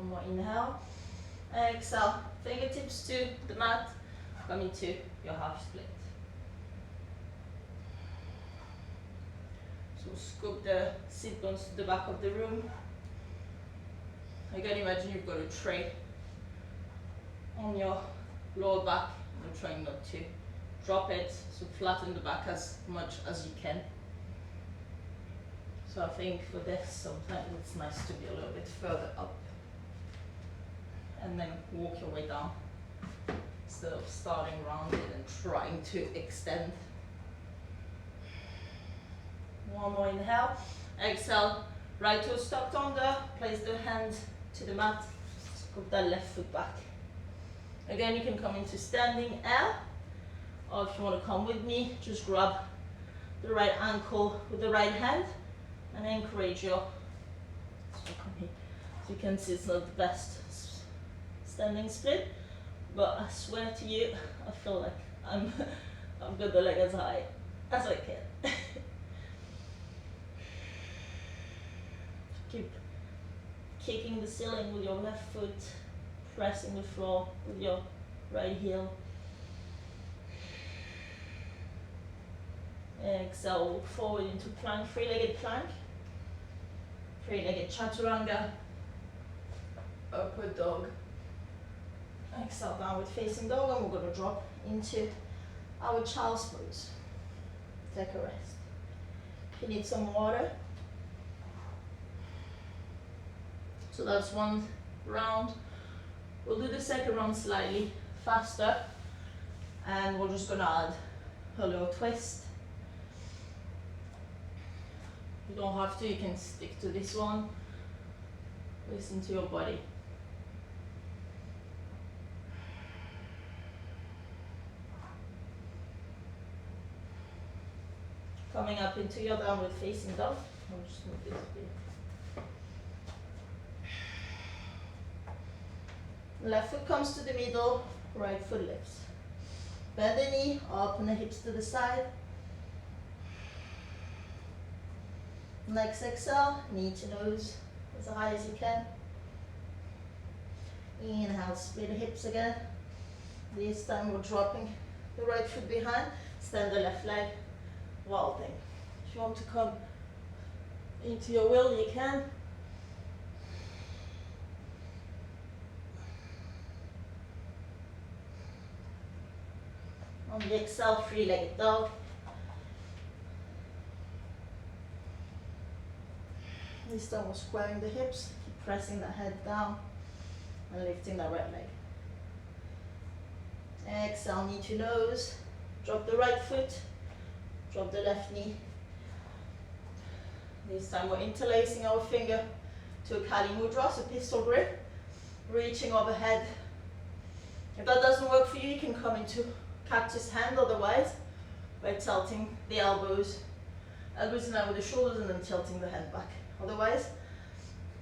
One more inhale. Exhale, fingertips to the mat, come into your half split. So scoop the sit bones to the back of the room. Again, imagine you've got a tray on your lower back. You're trying not to drop it, so flatten the back as much as you can. So I think for this, sometimes it's nice to be a little bit further up. And then walk your way down instead of starting rounded and trying to extend. One more inhale. Exhale, right toes tucked under, place the hand to the mat, scoop that left foot back. Again, you can come into standing L, or if you want to come with me, just grab the right ankle with the right hand and encourage your, so you can see it's not the best standing split, but I swear to you, I feel like I've got the leg as high as I can. Keep kicking the ceiling with your left foot, pressing the floor with your right heel. Exhale, walk forward into plank, three-legged plank, three-legged chaturanga, upward dog. Exhale, downward facing dog, and we're going to drop into our child's pose. Take a rest. If you need some water. So that's one round. We'll do the second round slightly faster, and we're just going to add a little twist. You don't have to, you can stick to this one. Listen to your body. Coming up into your downward facing dog. I'll just move this a bit. Left foot comes to the middle, right foot lifts. Bend the knee, open the hips to the side. Next exhale, knee to nose as high as you can. Inhale, split the hips again. This time we're dropping the right foot behind, stand the left leg, vaulting. If you want to come into your will, you can. On the exhale, three-legged dog. This time we're squaring the hips, keep pressing the head down and lifting the right leg. Exhale, knee to nose. Drop the right foot, drop the left knee. This time we're interlacing our finger to a Kali Mudra, so pistol grip, reaching overhead. If that doesn't work for you, you can come into cactus hand otherwise by tilting the elbows in line with the shoulders and then tilting the head back. Otherwise,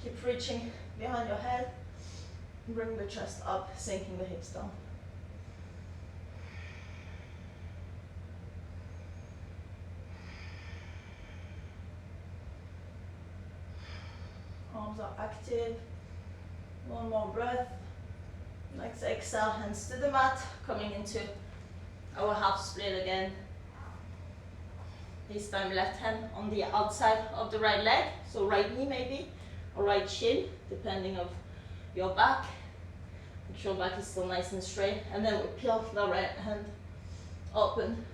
keep reaching behind your head, bring the chest up, sinking the hips down. Arms are active. One more breath. Next exhale, hands to the mat, coming into our half split again. This time left hand on the outside of the right leg, so right knee maybe, or right shin, depending on your back. Make sure your back is still nice and straight, and then we peel the right hand open.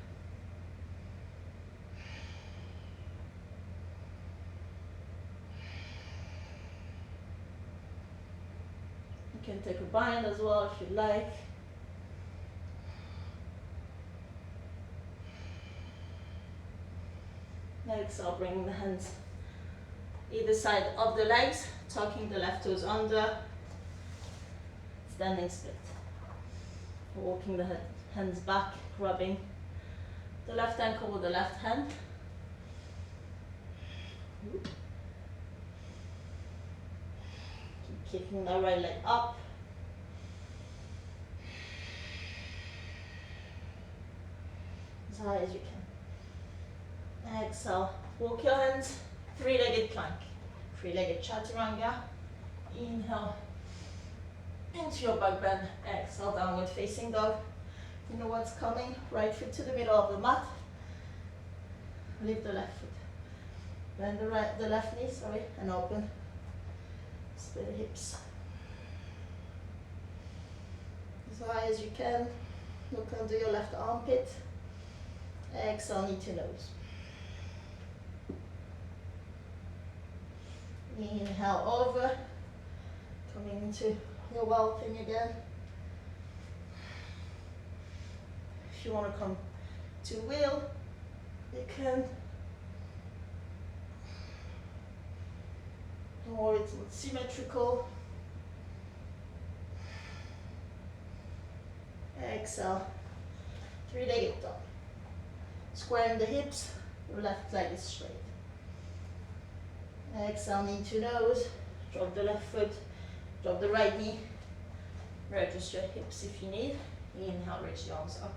You can take a bind as well if you like. Exhale, bringing the hands either side of the legs, tucking the left toes under, standing split. Walking the hands back, rubbing the left ankle with the left hand. Keep kicking the right leg up. As high as you can. Exhale, walk your hands, three-legged plank, three-legged chaturanga. Inhale, into your back bend. Exhale, downward facing dog. You know what's coming. Right foot to the middle of the mat. Lift the left foot. Bend the left knee, and open. Split the hips. As high as you can. Look under your left armpit. Exhale, knee to nose. Inhale over. Coming into your well thing again. If you want to come to wheel, you can. Or it's not symmetrical. Exhale. Three-legged dog. Squaring the hips, your left leg is straight. Exhale, knee to nose. Drop the left foot, drop the right knee. Readjust your hips if you need. Inhale, reach the arms up.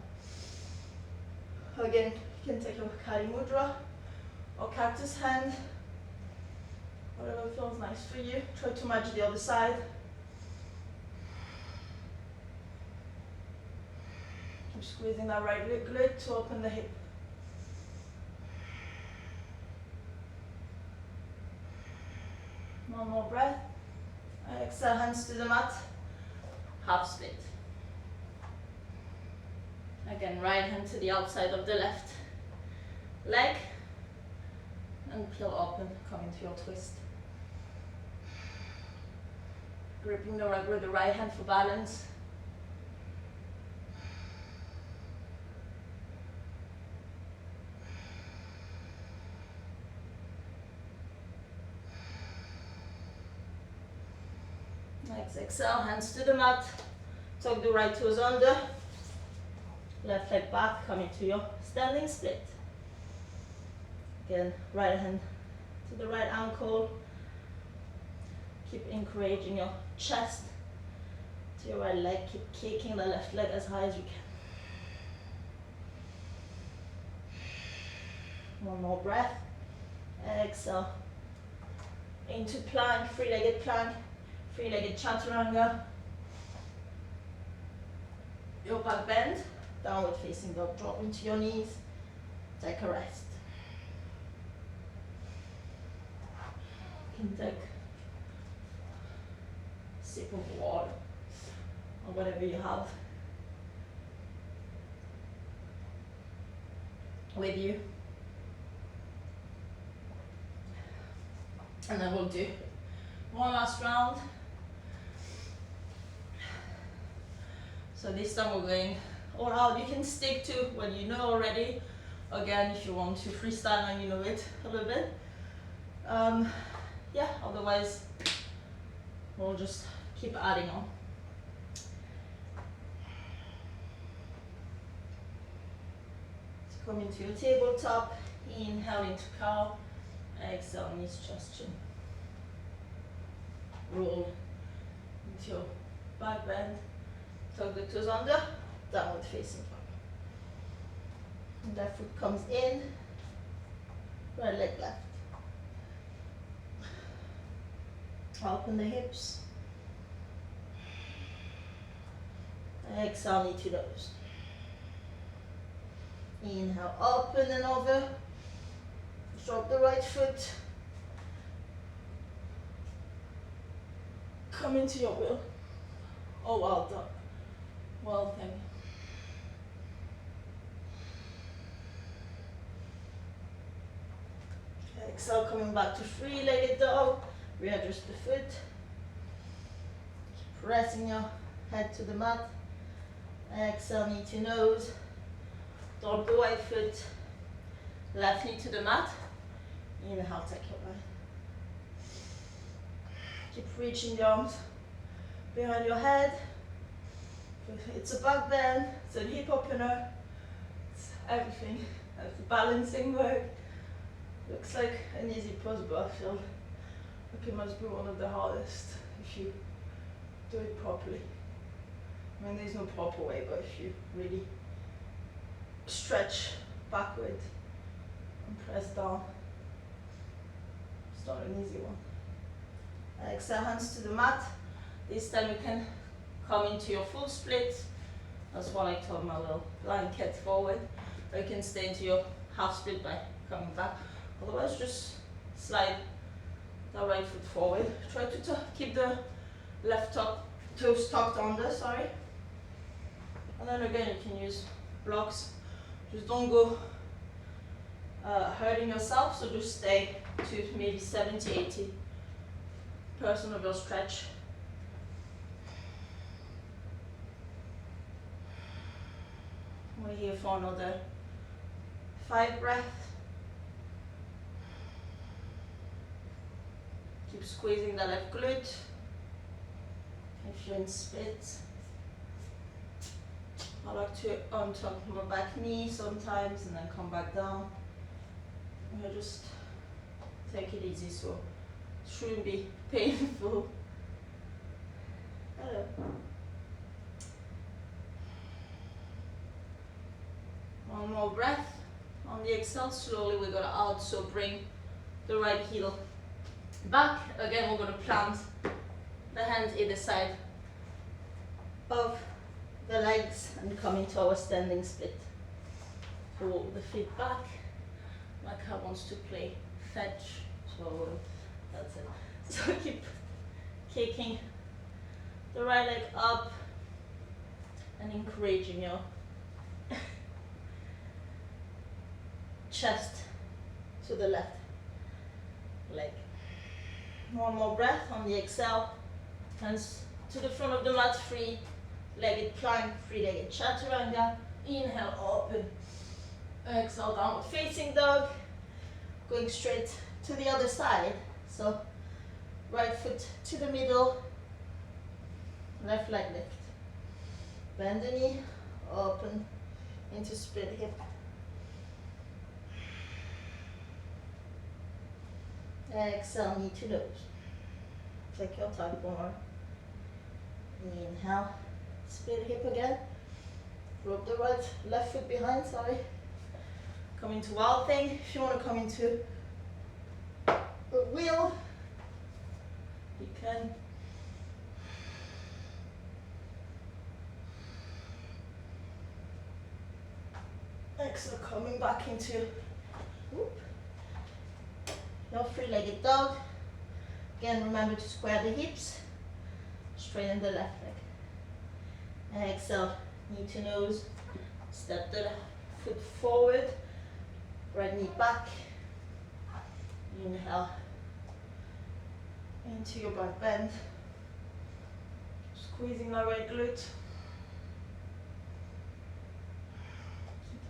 Again, you can take your Kali Mudra or cactus hand. Whatever feels nice for you. Try to match the other side. Keep squeezing that right glute to open the hip. One more breath. Exhale, hands to the mat. Half split. Again, right hand to the outside of the left leg. And peel open, come into your twist. Gripping the rug with the right hand for balance. Next, exhale, hands to the mat. Tuck the right toes under. Left leg back, come into your standing split. Again, right hand to the right ankle. Keep encouraging your chest to your right leg. Keep kicking the left leg as high as you can. One more breath. Exhale. Into plank, three-legged chaturanga. Your back bend. Downward facing dog. Drop into your knees. Take a rest. You can take a sip of water or whatever you have with you. And then we'll do one last round. So this time we're going all out. You can stick to what you know already. Again, if you want to freestyle and you know it a little bit. Yeah, otherwise we'll just keep adding on. So come into your tabletop, inhale into cow, exhale, knees, chest, chin. Roll into your back bend, tuck the toes under, downward facing dog. And left foot comes in, right leg left. Open the hips. Exhale, knee to nose. Inhale, open and over. Drop the right foot. Come into your wheel. Oh, well done. Well done. Exhale, coming back to three-legged dog. Readjust the foot. Pressing your head to the mat. Exhale, knee to nose. Drop the right foot. Left knee to the mat. Inhale, take your right. Keep reaching the arms behind your head. It's a back bend, it's a hip opener, it's everything. It's balancing work. Looks like an easy pose, but I feel like it must be one of the hardest if you do it properly. I mean, there's no proper way, but if you really stretch backward and press down, it's not an easy one. Exhale, hands to the mat. This time you can come into your full split. That's what I told my little blanket forward. Or you can stay into your half split by coming back. Otherwise, just slide the right foot forward. Try to keep the left toes tucked under, sorry. And then again, you can use blocks. Just don't go hurting yourself, so just stay to maybe 70-80% of your stretch. We're here for another 5 breaths. Keep squeezing the left glute. If you're in split, I like to untuck my back knee sometimes and then come back down. And just take it easy, so it shouldn't be painful. Hello. One more breath. On the exhale, slowly we're gonna out, so bring the right heel back. Again, we're gonna plant the hands either side of the legs and come into our standing split. Pull the feet back. My cat wants to play fetch, so that's it. So keep kicking the right leg up and encouraging your chest to the left leg. One more breath on the exhale. Hands to the front of the mat, three-legged plank, three-legged chaturanga. Inhale, open. Exhale, downward facing dog. Going straight to the other side. So right foot to the middle, left leg lift. Bend the knee, open into split hip. Exhale, knee to nose. Take your time more. Inhale, split hip again. Drop the left foot behind, sorry. Come into wild thing. If you want to come into a wheel, you can. Exhale, coming back into your three-legged dog. Again, remember to square the hips, straighten the left leg. Exhale, knee to nose, step the foot forward, right knee back. Inhale into your back bend, squeezing the right glute.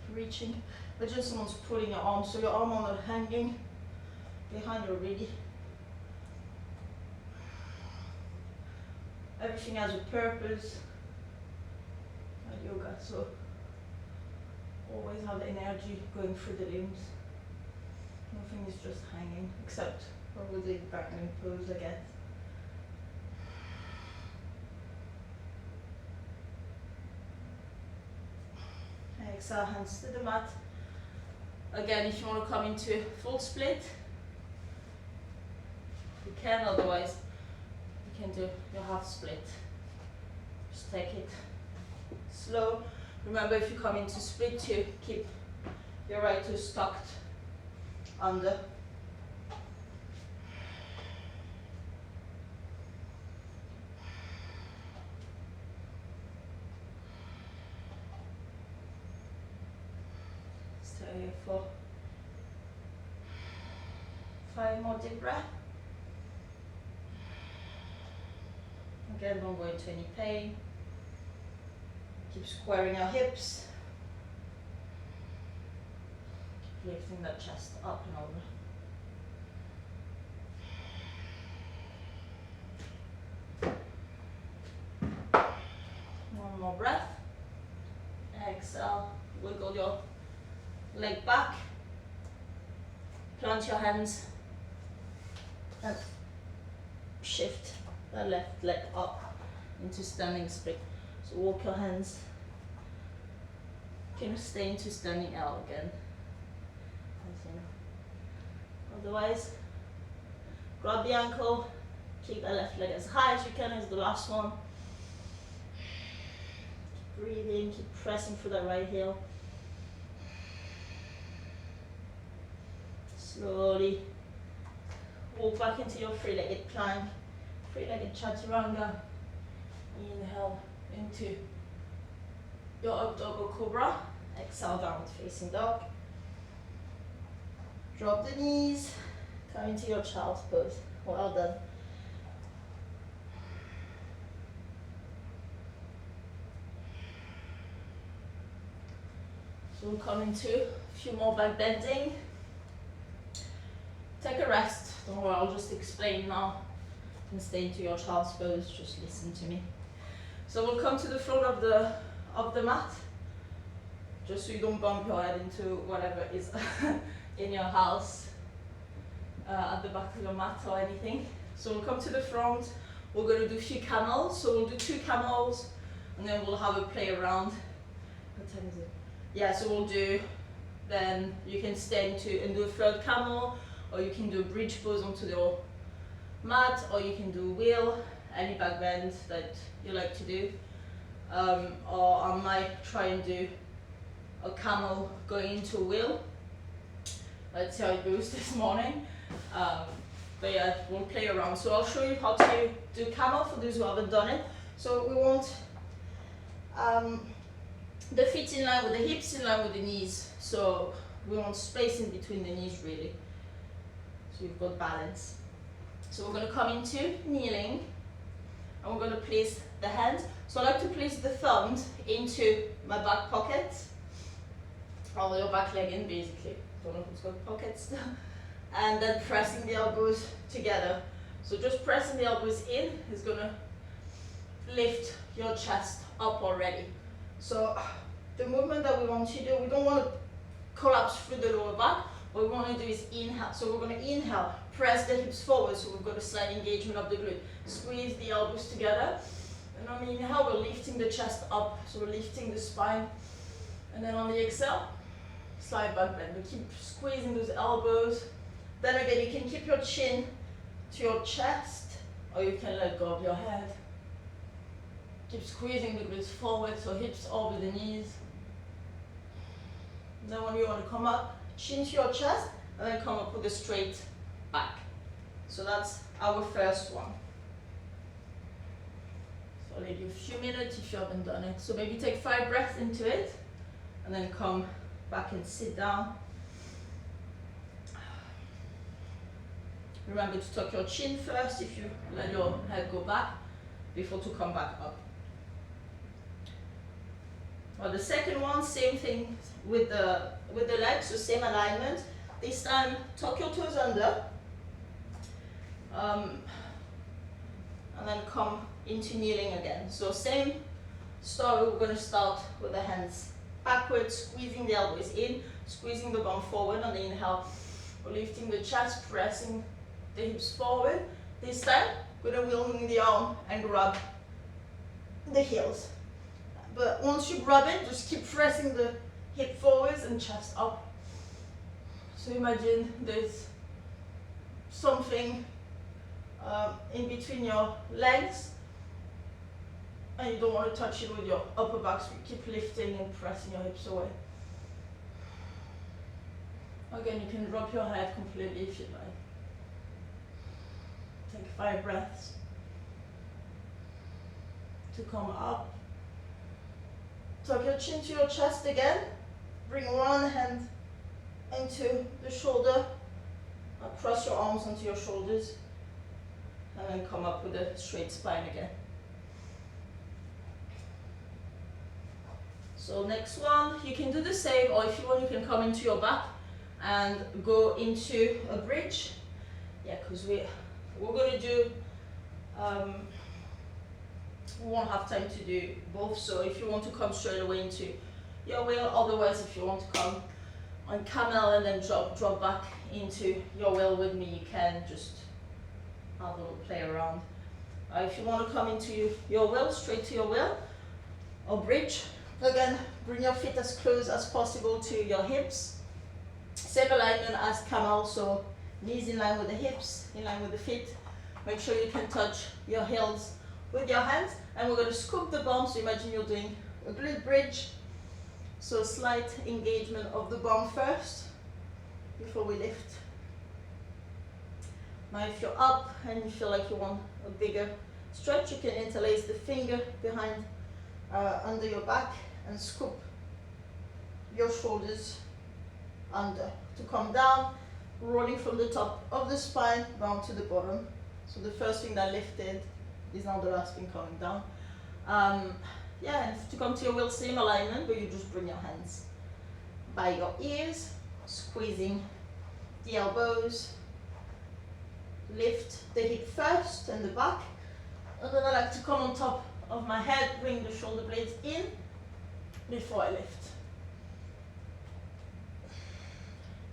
Keep reaching, but just someone's pulling your arm, so your arm are not hanging behind you already. Everything has a purpose at yoga, so always have energy going through the limbs. Nothing is just hanging, except probably the backbend pose, I guess. Exhale, hands to the mat. Again, if you want to come into full split, you can, otherwise you can do your half split. Just take it slow. Remember, if you come into split, you keep your right toes tucked under. Stay here for 5 more deep breaths. Again, don't go into any pain. Keep squaring your hips. Keep lifting the chest up and over. One more breath. Exhale, wiggle your leg back. Plant your hands and shift the left leg up into standing split. So walk your hands. You can stay into standing L again. As you know. Otherwise, grab the ankle, keep the left leg as high as you can as the last one. Breathe in, keep pressing through that right heel. Slowly walk back into your three-legged plank, three-legged chaturanga. Inhale into your up dog or cobra. Exhale, downward facing dog. Drop the knees, come into your child's pose. Well done. So we'll come into a few more back bending. Take a rest. Don't worry, I'll just explain now. And stay into your child's pose, just listen to me. So we'll come to the front of the mat, just so you don't bump your head into whatever is in your house, at the back of your mat or anything. So we'll come to the front, we're going to do a few camels, so we'll do 2 camels, and then we'll have a play around. What time is it? Yeah, so we'll do, then you can stand to and do a 3rd camel, or you can do a bridge pose onto your mat, or you can do a wheel, any back bend that you like to do. Or I might try and do a camel going into a wheel. Let's see how it goes this morning. But yeah, we'll play around. So I'll show you how to do camel for those who haven't done it. So we want the feet in line with the hips, in line with the knees. So we want space in between the knees really. So you've got balance. So we're going to come into kneeling, and we're going to place the hands. So I like to place the thumbs into my back pocket, or your back leg in basically. Don't know who's got pockets. And then pressing the elbows together. So just pressing the elbows in is going to lift your chest up already. So the movement that we want to do, we don't want to collapse through the lower back. What we want to do is inhale. So we're going to inhale, press the hips forward, so we've got a slight engagement of the glute. Squeeze the elbows together. And on the inhale, we're lifting the chest up, so we're lifting the spine. And then on the exhale, slight back bend. We keep squeezing those elbows. Then again, you can keep your chin to your chest, or you can let go of your head. Keep squeezing the glutes forward, so hips over the knees. And then when you want to come up, chin to your chest, and then come up with a straight back. So that's our first one. So I'll leave you a few minutes if you haven't done it. So maybe take 5 breaths into it, and then come back and sit down. Remember to tuck your chin first if you let your head go back, before to come back up. Well, the second one, same thing with the legs, so same alignment. This time, tuck your toes under, and then come into kneeling again. So same story, we're going to start with the hands backwards, squeezing the elbows in, squeezing the bum forward on the inhale. We're lifting the chest, pressing the hips forward. This time, we're going to wheel the arm and grab the heels. But once you grab it, just keep pressing the hip forwards and chest up. So imagine there's something in between your legs, and you don't want to touch it with your upper back, so you keep lifting and pressing your hips away. Again, you can drop your head completely if you like. Take 5 breaths to come up. Tuck your chin to your chest again. Bring one hand into the shoulder. Cross your arms onto your shoulders. And then come up with a straight spine again. So next one, you can do the same, or if you want, you can come into your back and go into a bridge. Yeah, because we're going to do, we won't have time to do both, so if you want to come straight away into your wheel, otherwise if you want to come on camel and then drop back into your wheel with me, you can just have a little play around. If you want to come into your wheel, straight to your wheel or bridge, again, bring your feet as close as possible to your hips. Same alignment as camel, so knees in line with the hips, in line with the feet. Make sure you can touch your heels with your hands, and we're going to scoop the bum. So imagine you're doing a glute bridge. So a slight engagement of the bum first before we lift. Now if you're up and you feel like you want a bigger stretch, you can interlace the finger behind under your back and scoop your shoulders under to come down, rolling from the top of the spine down to the bottom. So the first thing that lifted is now the last thing coming down. Yeah, and to come to your wheel, same alignment, but you just bring your hands by your ears, squeezing the elbows, lift the hip first and the back, and then I like to come on top of my head, bring the shoulder blades in before I lift.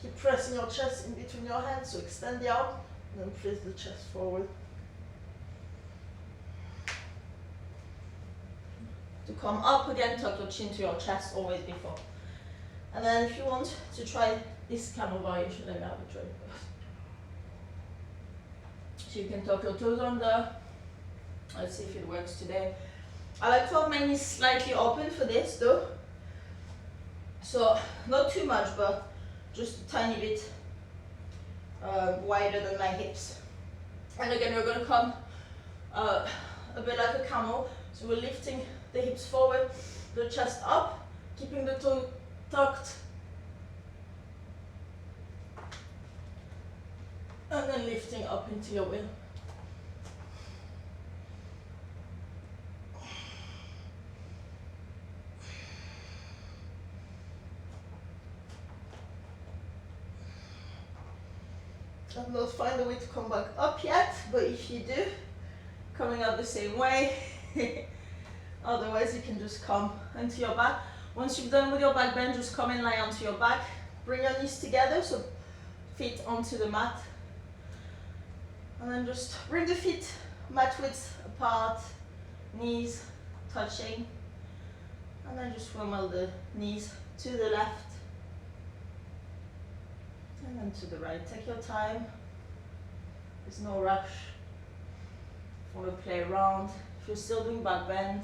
Keep pressing your chest in between your hands, so extend the arm, and then press the chest forward. To come up again, tuck your chin to your chest, always before. And then if you want to try this camel variation, let me have a try first. So you can tuck your toes under. Let's see if it works today. I like to have my knees slightly open for this though. So not too much, but just a tiny bit wider than my hips. And again, we're going to come a bit like a camel. So we're lifting the hips forward, the chest up, keeping the toe tucked. And then lifting up into your wheel. I've not found a way to come back up yet, but if you do, coming up the same way. Otherwise, you can just come onto your back. Once you've done with your back bend, just come and lie onto your back. Bring your knees together, so feet onto the mat. And then just bring the feet mat width apart, knees touching. And then just wiggle the knees to the left. And then to the right. Take your time. There's no rush. If you want to play around, if you're still doing back bend,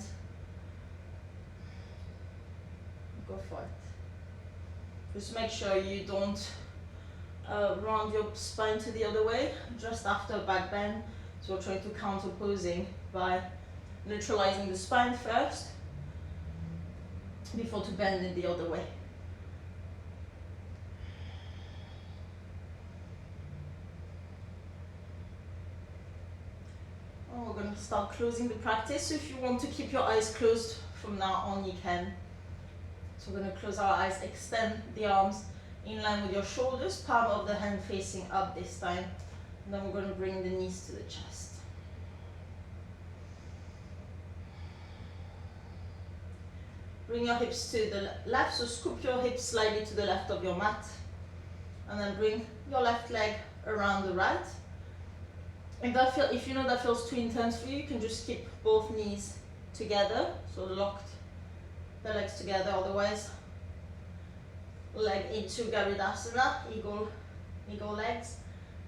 go for it. Just make sure you don't round your spine to the other way just after a back bend. So we're trying to counter posing by neutralizing the spine first before to bend in the other way. And we're going to start closing the practice. So if you want to keep your eyes closed from now on, you can. So we're going to close our eyes, extend the arms in line with your shoulders, palm of the hand facing up this time. And then we're going to bring the knees to the chest. Bring your hips to the left, so scoop your hips slightly to the left of your mat. And then bring your left leg around the right. If you know that feels too intense for you, you can just keep both knees together, so locked the legs together. Otherwise, leg into Garudaasana, eagle legs.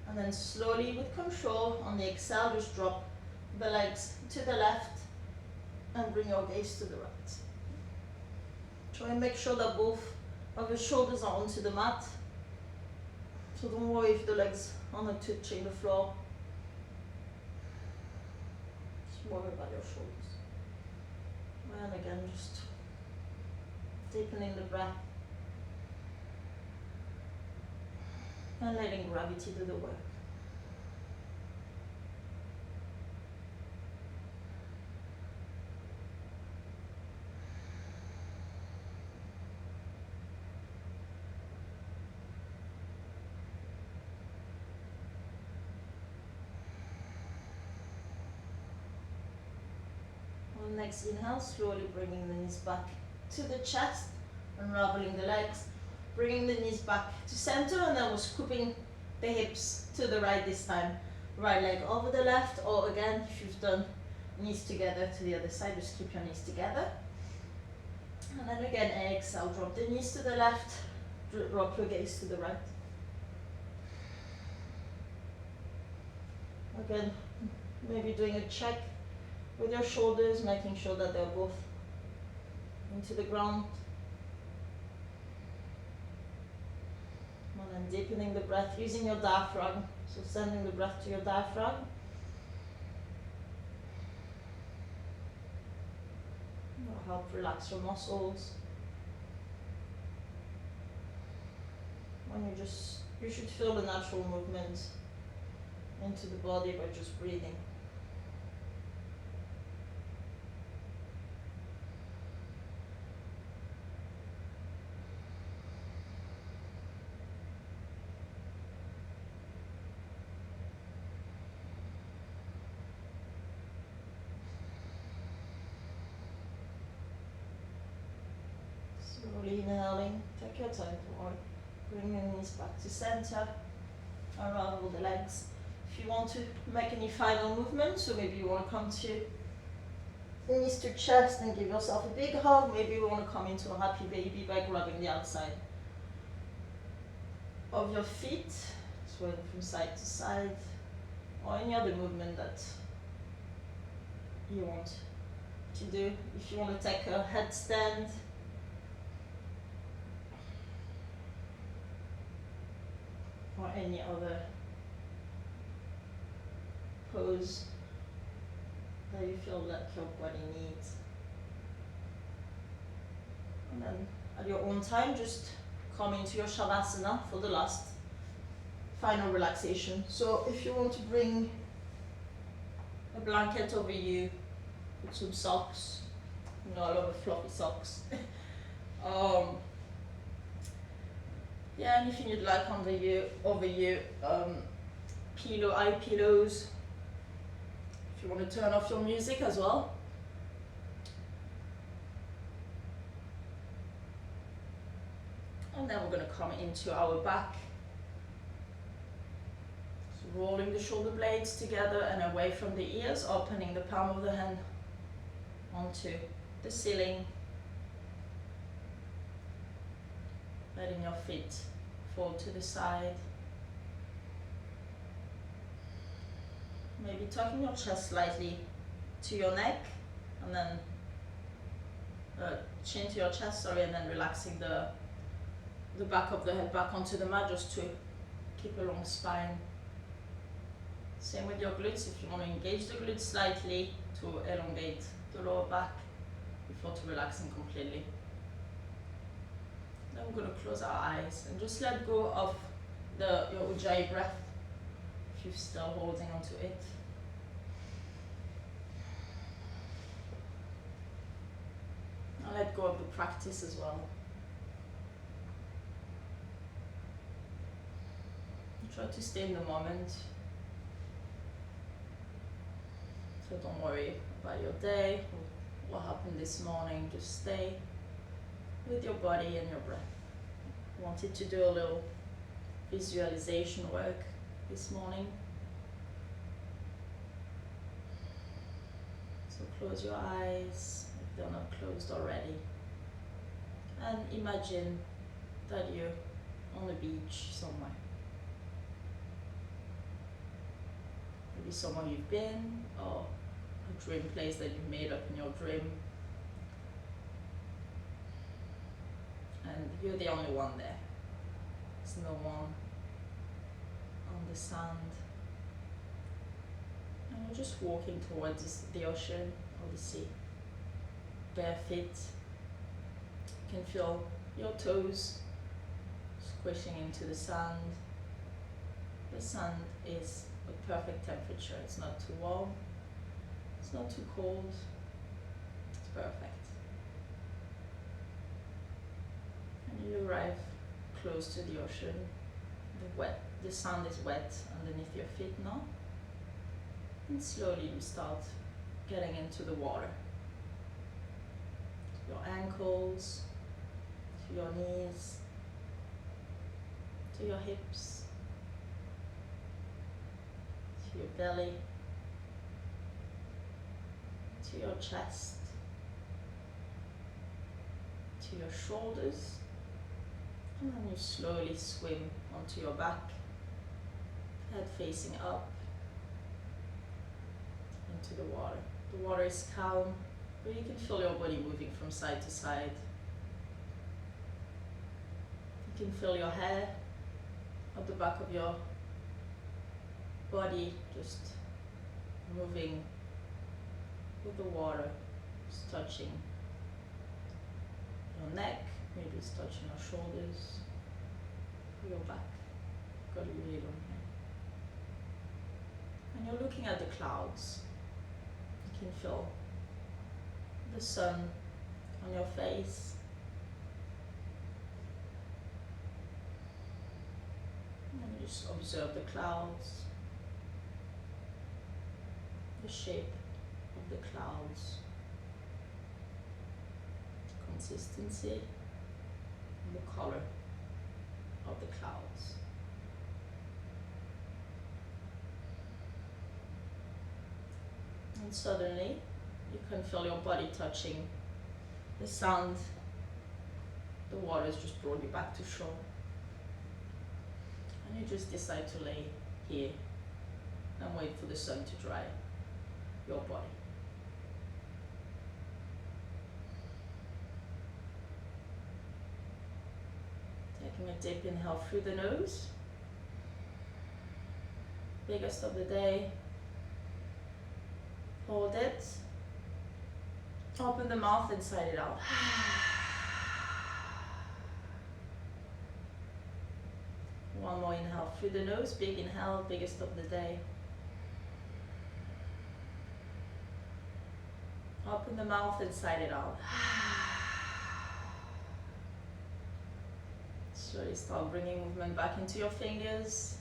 And then slowly with control on the exhale, just drop the legs to the left and bring your gaze to the right. Try and make sure that both of your shoulders are onto the mat. So don't worry if the legs are not touching the floor. Just worry about your shoulders. And again, just deepening the breath. And letting gravity do the work. On the next inhale, slowly bringing the knees back to the chest, unraveling the legs. Bringing the knees back to center, and then we're scooping the hips to the right this time. Right leg over the left, or again, if you've done knees together to the other side, just keep your knees together. And then again, exhale, drop the knees to the left, drop your gaze to the right. Again, maybe doing a check with your shoulders, making sure that they're both into the ground. And then deepening the breath using your diaphragm. So sending the breath to your diaphragm. That'll help relax your muscles. When you should feel the natural movement into the body by just breathing. Slowly inhaling, take your time to work. Bring your knees back to center, unravel the legs. If you want to make any final movements, so maybe you want to come to knees to chest and give yourself a big hug. Maybe you want to come into a happy baby by grabbing the outside of your feet, swaying from side to side, or any other movement that you want to do. If you want to take a headstand, or any other pose that you feel like your body needs. And then at your own time, just come into your Shavasana for the last final relaxation. So if you want to bring a blanket over you, put some socks, I love fluffy socks. Yeah, anything you'd like under you, over you, eye pillows. If you want to turn off your music as well. And then we're going to come into our back. So rolling the shoulder blades together and away from the ears, opening the palm of the hand onto the ceiling. Letting your feet fall to the side. Maybe tucking your chest slightly to your neck, and then chin to your chest, and then relaxing the back of the head back onto the mat just to keep a long spine. Same with your glutes. If you want to engage the glutes slightly to elongate the lower back before to relaxing completely. Then we're going to close our eyes and just let go of your Ujjayi breath if you're still holding onto it. And let go of the practice as well. Try to stay in the moment. So don't worry about your day, what happened this morning, just stay with your body and your breath. I wanted to do a little visualization work this morning. So close your eyes if they're not closed already. And imagine that you're on a beach somewhere. Maybe somewhere you've been, or a dream place that you've made up in your dream. And you're the only one there. There's no one on the sand. And you're just walking towards the ocean or the sea. Bare feet. You can feel your toes squishing into the sand. The sand is a perfect temperature. It's not too warm, it's not too cold, it's perfect. And you arrive close to the ocean. The sand is wet underneath your feet now. And slowly you start getting into the water. To your ankles, to your knees, to your hips, to your belly, to your chest, to your shoulders, and then you slowly swim onto your back, head facing up into the water. The water is calm, But you can feel your body moving from side to side. You can feel your hair at the back of your body just moving with the water, just touching your neck, maybe it's touching your shoulders, your back. Got a really long hair. And you're looking at the clouds. You can feel the sun on your face. And you just observe the clouds, the shape of the clouds, consistency, and the color of the clouds. And suddenly you can feel your body touching the sand. The water has just brought you back to shore. And you just decide to lay here and wait for the sun to dry your body. Taking a deep inhale through the nose. Biggest of the day. Hold it. Open the mouth and sigh it out. One more inhale through the nose. Big inhale, biggest of the day. Open the mouth and sigh it out. Slowly start bringing movement back into your fingers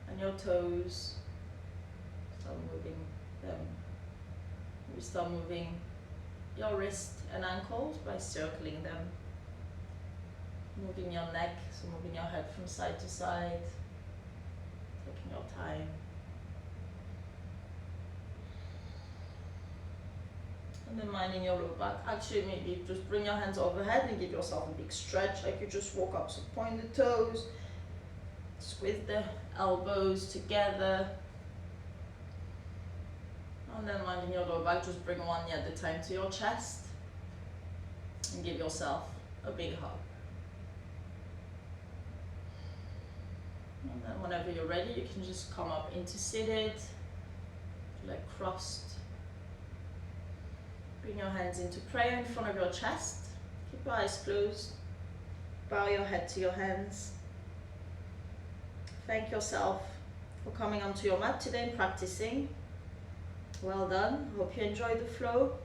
and your toes. Start moving them. We start moving your wrist and ankles by circling them. Moving your neck, so moving your head from side to side. Taking your time. And then minding your low back. Actually, maybe just bring your hands overhead and give yourself a big stretch, like you just woke up. So point the toes, squeeze the elbows together. And then minding your low back, just bring one knee at a time to your chest and give yourself a big hug. And then whenever you're ready, you can just come up into seated, leg crossed. Bring your hands into prayer in front of your chest. Keep your eyes closed. Bow your head to your hands. Thank yourself for coming onto your mat today and practicing. Well done. Hope you enjoyed the flow.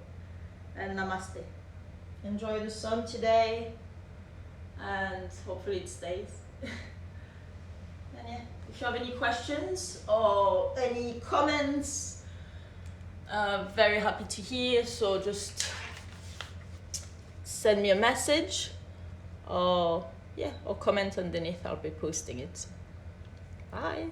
And namaste. Enjoy the sun today. And hopefully it stays. And yeah, if you have any questions or any comments, very happy to hear. So just send me a message or comment underneath. I'll be posting it. Bye.